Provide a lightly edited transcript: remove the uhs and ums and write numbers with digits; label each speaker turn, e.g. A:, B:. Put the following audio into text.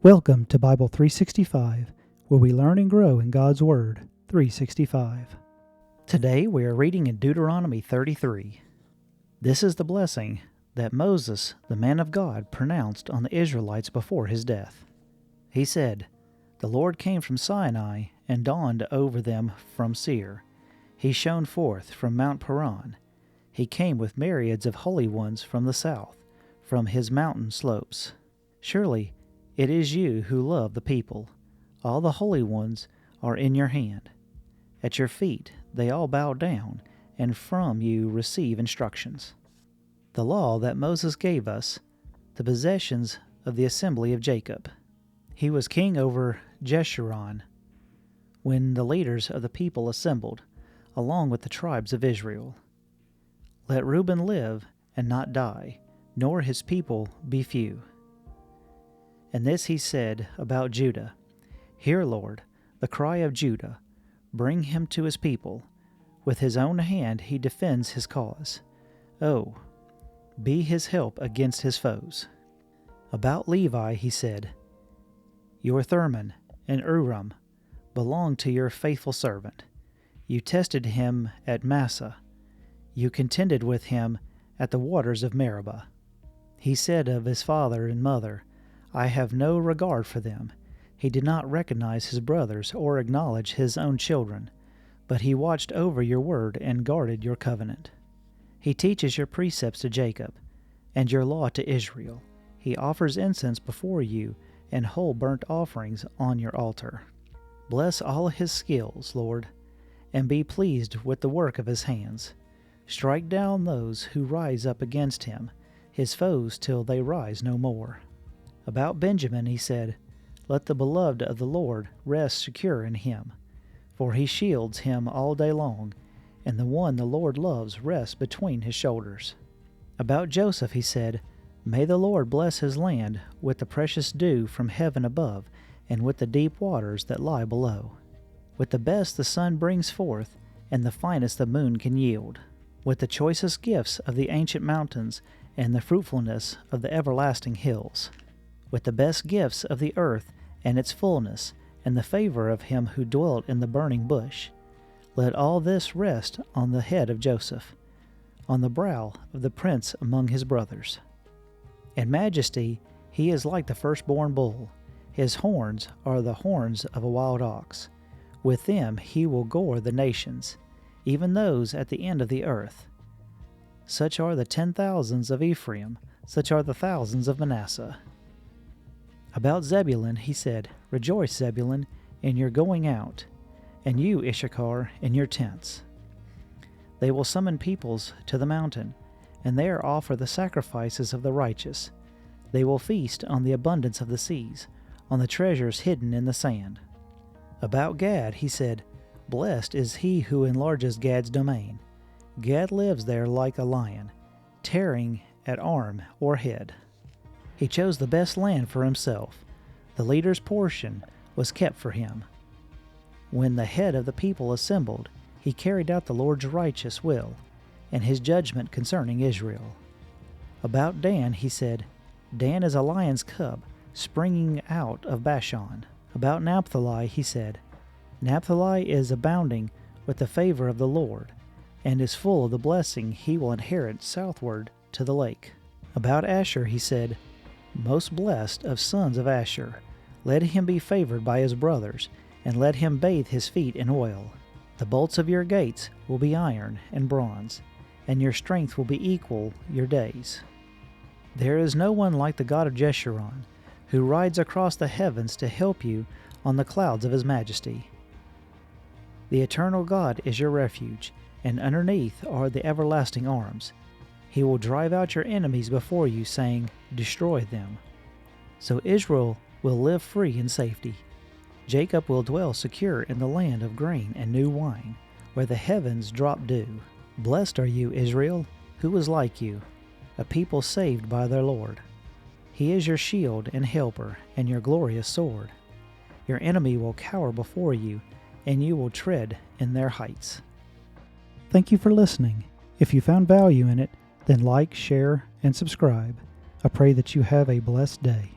A: Welcome to Bible 365, where we learn and grow in God's Word 365. Today we are reading in Deuteronomy 33. This is the blessing that Moses, the man of God, pronounced on the Israelites before his death. He said, "The Lord came from Sinai and dawned over them from Seir. He shone forth from Mount Paran. He came with myriads of holy ones from the south, from his mountain slopes. Surely it is you who love the people. All the holy ones are in your hand. At your feet they all bow down, and from you receive instructions." The law that Moses gave us, the possessions of the assembly of Jacob. He was king over Jeshurun when the leaders of the people assembled, along with the tribes of Israel. Let Reuben live and not die, nor his people be few. And this he said about Judah, "Hear, Lord, the cry of Judah. Bring him to his people. With his own hand he defends his cause. Oh, be his help against his foes." About Levi he said, "Your Thummim and Urim belong to your faithful servant. You tested him at Massah. You contended with him at the waters of Meribah." He said of his father and mother, "I have no regard for them." He did not recognize his brothers or acknowledge his own children, but he watched over your word and guarded your covenant. He teaches your precepts to Jacob and your law to Israel. He offers incense before you and whole burnt offerings on your altar. Bless all his skills, Lord, and be pleased with the work of his hands. Strike down those who rise up against him, his foes till they rise no more. About Benjamin he said, "Let the beloved of the Lord rest secure in him, for he shields him all day long, and the one the Lord loves rests between his shoulders." About Joseph he said, "May the Lord bless his land with the precious dew from heaven above, and with the deep waters that lie below. With the best the sun brings forth, and the finest the moon can yield. With the choicest gifts of the ancient mountains, and the fruitfulness of the everlasting hills. With the best gifts of the earth and its fullness, and the favor of him who dwelt in the burning bush. Let all this rest on the head of Joseph, on the brow of the prince among his brothers. In majesty he is like the firstborn bull. His horns are the horns of a wild ox. With them he will gore the nations, even those at the end of the earth. Such are the 10,000s of Ephraim, such are the thousands of Manasseh." About Zebulun he said, "Rejoice, Zebulun, in your going out, and you, Issachar, in your tents. They will summon peoples to the mountain, and there offer the sacrifices of the righteous. They will feast on the abundance of the seas, on the treasures hidden in the sand." About Gad he said, "Blessed is he who enlarges Gad's domain. Gad lives there like a lion, tearing at arm or head." He chose the best land for himself. The leader's portion was kept for him. When the head of the people assembled, he carried out the Lord's righteous will and his judgment concerning Israel. About Dan he said, "Dan is a lion's cub, springing out of Bashan." About Naphtali he said, "Naphtali is abounding with the favor of the Lord, and is full of the blessing he will inherit southward to the lake." About Asher he said, "Most blessed of sons of Asher, let him be favored by his brothers, and let him bathe his feet in oil. The bolts of your gates will be iron and bronze, and your strength will be equal your days. There is no one like the God of Jeshurun, who rides across the heavens to help you on the clouds of his majesty. The eternal God is your refuge, and underneath are the everlasting arms. He will drive out your enemies before you, saying, 'Destroy them.' So Israel will live free in safety. Jacob will dwell secure in the land of grain and new wine, where the heavens drop dew. Blessed are you, Israel, who is like you, a people saved by their Lord. He is your shield and helper, and your glorious sword. Your enemy will cower before you, and you will tread in their heights." Thank you for listening. If you found value in it, then like, share, and subscribe. I pray that you have a blessed day.